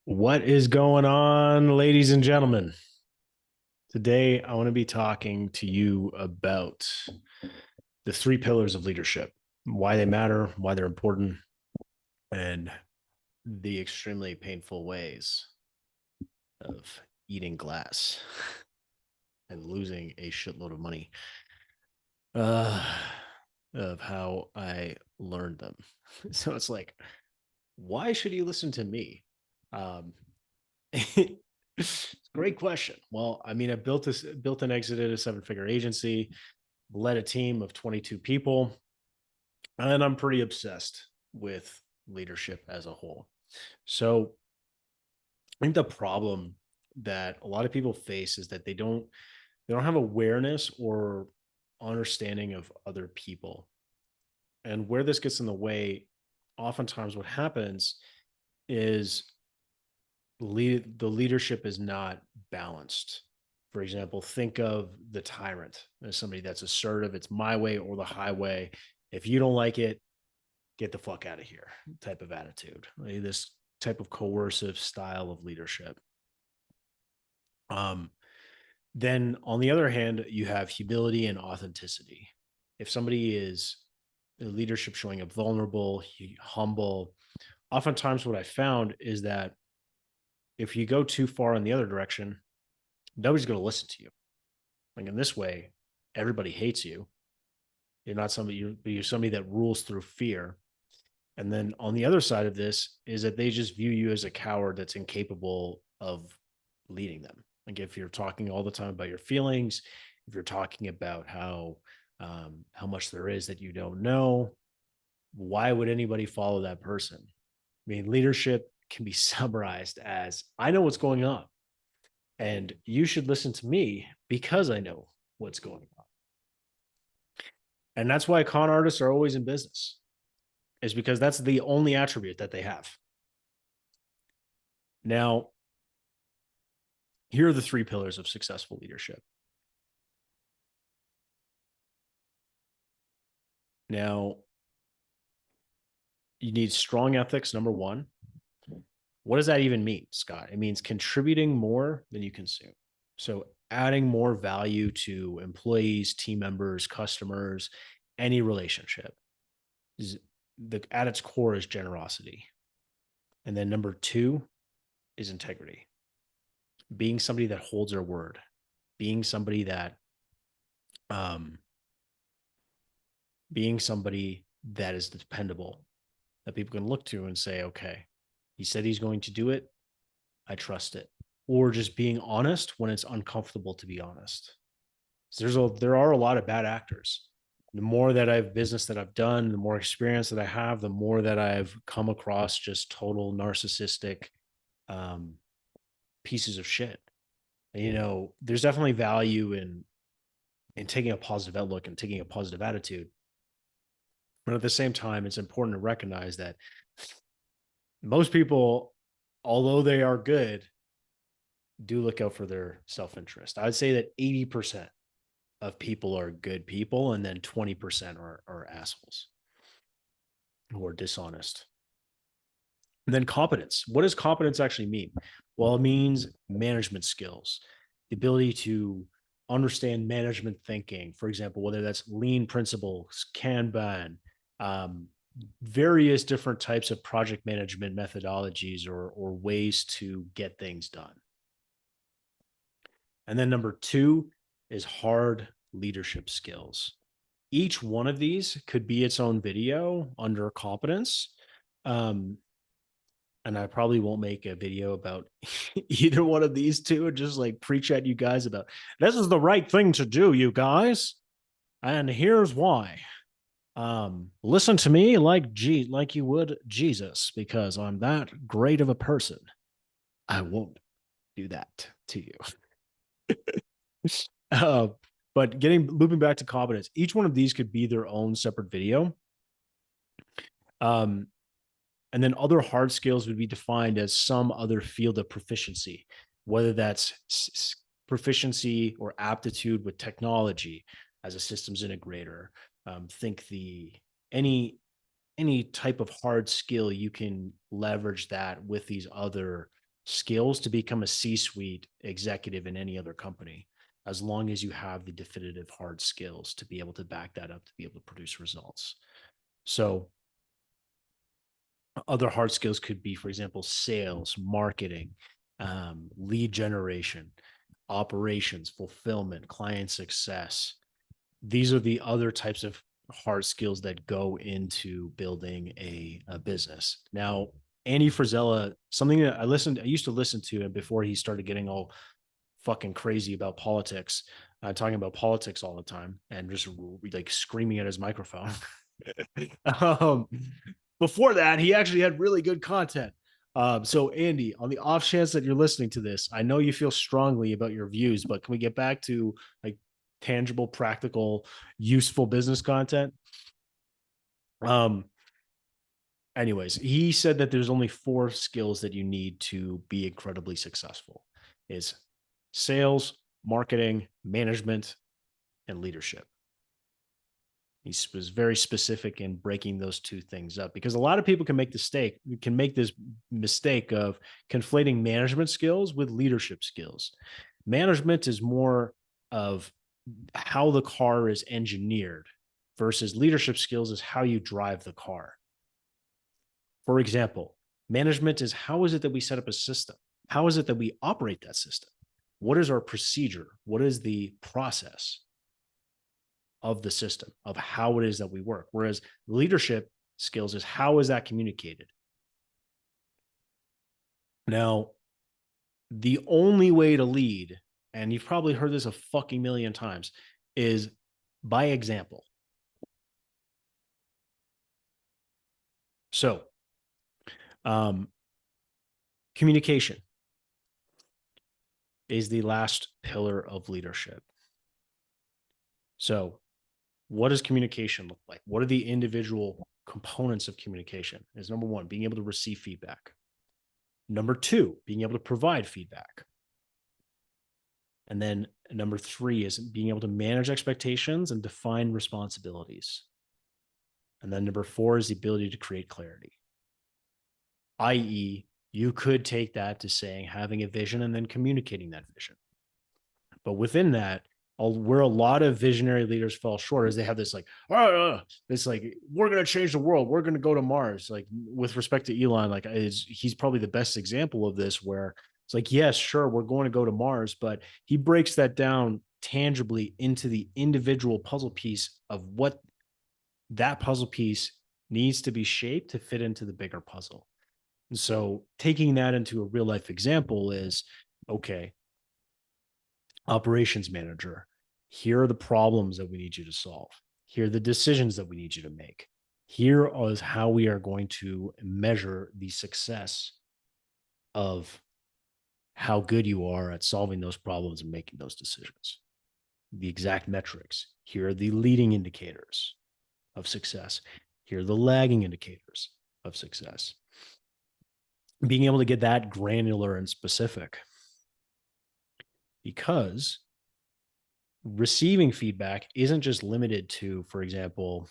What is going on, ladies and gentlemen? Today, I want to be talking to you about the three pillars of leadership, why they matter, why they're important, and the extremely painful ways of eating glass and losing a shitload of money, uh, of how I learned them. So it's like, why should you listen to me? Um, Great question. Well, I mean, I built and exited a seven-figure agency, led a team of 22 people, and I'm pretty obsessed with leadership as a whole. So I think the problem that a lot of people face is that they don't have awareness or understanding of other people. And where this gets in the way, oftentimes what happens is the leadership is not balanced. For example, think of the tyrant as somebody that's assertive. It's my way or the highway. If you don't like it, get the fuck out of here type of attitude. Like this type of coercive style of leadership. Um, then on the other hand, you have humility and authenticity. If somebody is leadership showing up vulnerable, humble, oftentimes what I found is that if you go too far in the other direction, nobody's going to listen to you. Like in this way, everybody hates you. You're not somebody, you're somebody that rules through fear. And then on the other side of this is that they just view you as a coward that's incapable of leading them. Like if you're talking all the time about your feelings, if you're talking about how much there is that you don't know, why would anybody follow that person? I mean, leadership can be summarized as I know what's going on. And you should listen to me because I know what's going on. And that's why con artists are always in business, is because that's the only attribute that they have. Now, here are the three pillars of successful leadership. Now, you need strong ethics, number one. What does that even mean, Scott? It means contributing more than you consume. So, adding more value to employees, team members, customers, any relationship is at its core is generosity. And then number two is integrity, being somebody that holds their word, being somebody that um, being somebody that is dependable, that people can look to and say, okay, he said he's going to do it. I trust it. Or just being honest when it's uncomfortable to be honest. So there are a lot of bad actors. The more that I've business that I've done, the more experience that I have, the more that I've come across just total narcissistic um, pieces of shit. And, there's definitely value in taking a positive outlook and taking a positive attitude. But at the same time, it's important to recognize that most people, although they are good, do look out for their self-interest. I'd say that 80% of people are good people, and then 20% are assholes who are dishonest. And then competence. What does competence actually mean? Well, it means management skills, the ability to understand management thinking, for example, whether that's lean principles, Kanban, um, various different types of project management methodologies or ways to get things done. And then number two is hard leadership skills. Each one of these could be its own video under competence. Um, and I probably won't make a video about either one of these two and just like preach at you guys about this is the right thing to do, you guys. And here's why. Listen to me like you would Jesus, because I'm that great of a person. I won't do that to you. uh, but looping back to competence, each one of these could be their own separate video. Um, and then other hard skills would be defined as some other field of proficiency, whether that's proficiency or aptitude with technology as a systems integrator. Think the any type of hard skill you can leverage that with these other skills to become a C-suite executive in any other company, as long as you have the definitive hard skills to be able to back that up, to be able to produce results. So other hard skills could be, for example, sales, marketing, lead generation, operations, fulfillment, client success. These are the other types of hard skills that go into building a business. Now, Andy Frisella, something that I used to listen to him before he started getting all fucking crazy about politics, talking about politics all the time and just like screaming at his microphone. um, Before that, he actually had really good content. So, Andy, on the off chance that you're listening to this, I know you feel strongly about your views, but can we get back to like tangible, practical, useful business content? Um, Anyways, he said that there's only 4 skills that you need to be incredibly successful: is sales, marketing, management, and leadership. He was very specific in breaking those 2 things up, because a lot of people can make this mistake of conflating management skills with leadership skills. Management is more of how the car is engineered, versus leadership skills is how you drive the car. For example, management is, how is it that we set up a system? How is it that we operate that system? What is our procedure? What is the process of the system of how it is that we work? Whereas leadership skills is, how is that communicated? Now, the only way to lead, and you've probably heard this a fucking million times, is by example. So, communication is the last pillar of leadership. So, what does communication look like? What are the individual components of communication? Is number 1, being able to receive feedback. Number 2, being able to provide feedback. And then number 3 is being able to manage expectations and define responsibilities. And then number 4 is the ability to create clarity. i.e., you could take that to saying having a vision and then communicating that vision. But within that, where a lot of visionary leaders fall short is they have this like, this like, we're going to change the world, we're going to go to Mars. Like, with respect to Elon, like, he's probably the best example of this, where it's like, yes, sure, we're going to go to Mars, but he breaks that down tangibly into the individual puzzle piece of what that puzzle piece needs to be shaped to fit into the bigger puzzle. And so taking that into a real life example is, okay, operations manager, here are the problems that we need you to solve. Here are the decisions that we need you to make. Here is how we are going to measure the success of how good you are at solving those problems and making those decisions. The exact metrics. Here are the leading indicators of success. Here are the lagging indicators of success. Being able to get that granular and specific, because receiving feedback isn't just limited to, for example,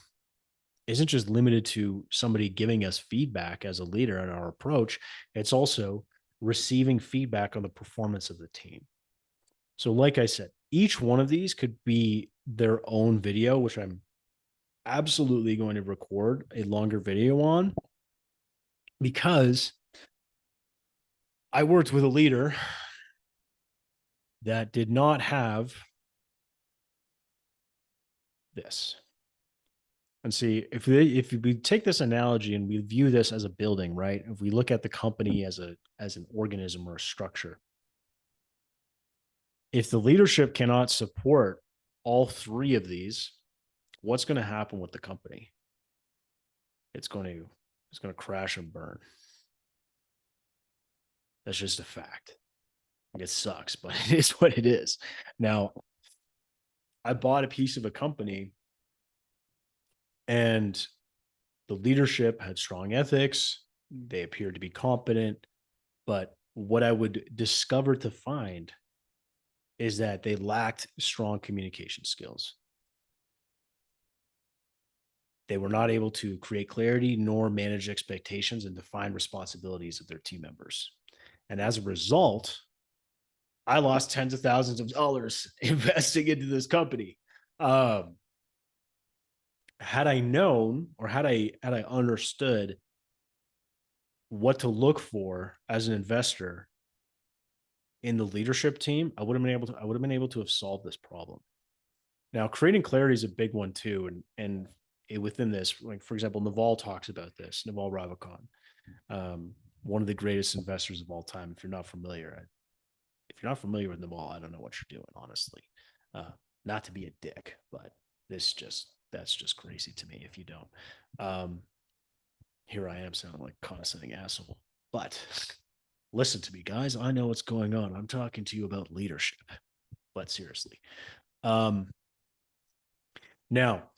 isn't just limited to somebody giving us feedback as a leader in our approach. It's also receiving feedback on the performance of the team. So, like I said, each one of these could be their own video, which I'm absolutely going to record a longer video on, because I worked with a leader that did not have this. And see, if we take this analogy and we view this as a building, right? If we look at the company as an organism or a structure, if the leadership cannot support all 3 of these, what's going to happen with the company? It's going to crash and burn. That's just a fact. It sucks, but it is what it is. Now, I bought a piece of a company, and the leadership had strong ethics. They appeared to be competent. But what I would discover to find is that they lacked strong communication skills. They were not able to create clarity nor manage expectations and define responsibilities of their team members. And as a result, I lost tens of thousands of dollars investing into this company. Um, had I known, or had I understood what to look for as an investor in the leadership team, I would have been able to have solved this problem. Now, creating clarity is a big one too, within this, like for example, Naval talks about this. Naval Ravikant, um, one of the greatest investors of all time. If you're not familiar with Naval, I don't know what you're doing, honestly. Uh, Not to be a dick, but that's just crazy to me if you don't. Um, Here I am sounding like a condescending asshole, but listen to me, guys. I know what's going on. I'm talking to you about leadership, but seriously. Um, Now,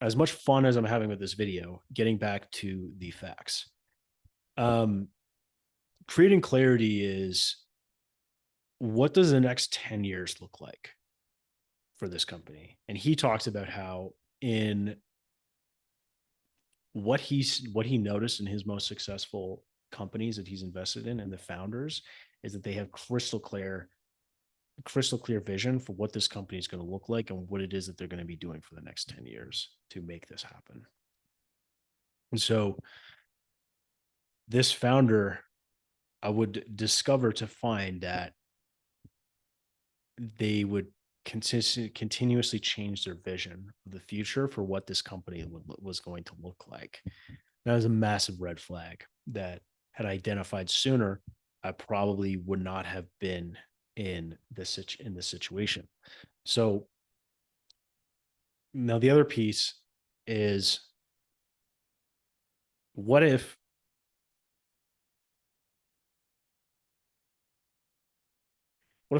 as much fun as I'm having with this video, getting back to the facts. Um, Creating clarity is, what does the next 10 years look like for this company? And he talks about how in what he noticed in his most successful companies that he's invested in and the founders is that they have crystal clear vision for what this company is going to look like and what it is that they're going to be doing for the next 10 years to make this happen. And so this founder, I would discover to find that they would continuously change their vision of the future for what this company was going to look like. That was a massive red flag that, had I identified sooner, I probably would not have been in this situation. So now the other piece is, what if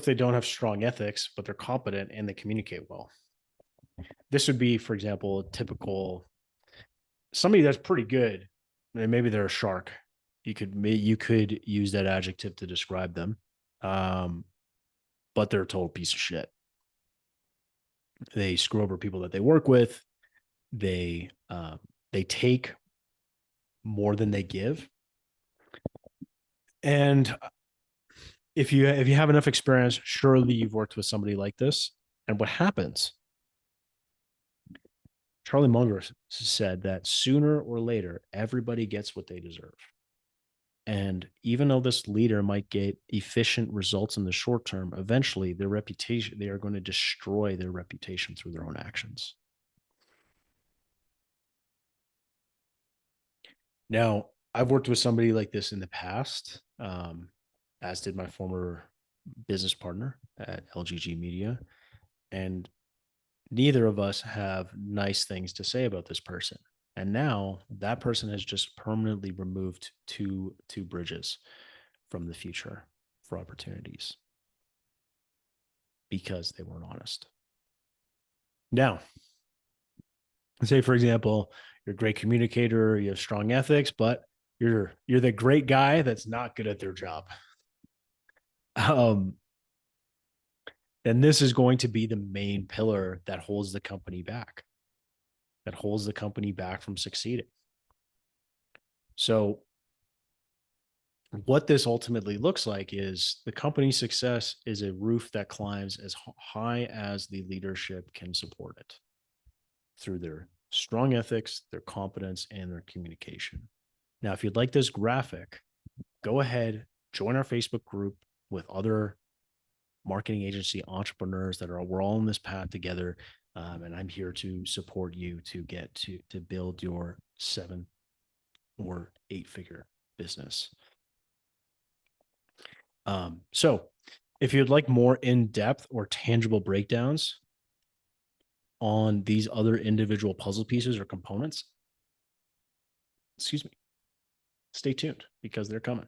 they don't have strong ethics, but they're competent and they communicate well? This would be, for example, a typical somebody that's pretty good, and maybe they're a shark. You could use that adjective to describe them, but they're a total piece of shit. They screw over people that they work with. They take more than they give, and if you have enough experience, surely you've worked with somebody like this. And what happens? Charlie Munger said that sooner or later, everybody gets what they deserve. And even though this leader might get efficient results in the short term, eventually they are going to destroy their reputation through their own actions. Now, I've worked with somebody like this in the past, as did my former business partner at LGG Media. And neither of us have nice things to say about this person. And now that person has just permanently removed two bridges from the future for opportunities because they weren't honest. Now, say for example, you're a great communicator, you have strong ethics, but you're the great guy that's not good at their job. Then this is going to be the main pillar that holds the company back, from succeeding. So what this ultimately looks like is the company's success is a roof that climbs as high as the leadership can support it through their strong ethics, their competence, and their communication. Now, if you'd like this graphic, go ahead, join our Facebook group with other marketing agency entrepreneurs we're all on this path together. And I'm here to support you to get to build your 7 or 8 figure business. So if you'd like more in-depth or tangible breakdowns on these other individual puzzle pieces or components, stay tuned because they're coming.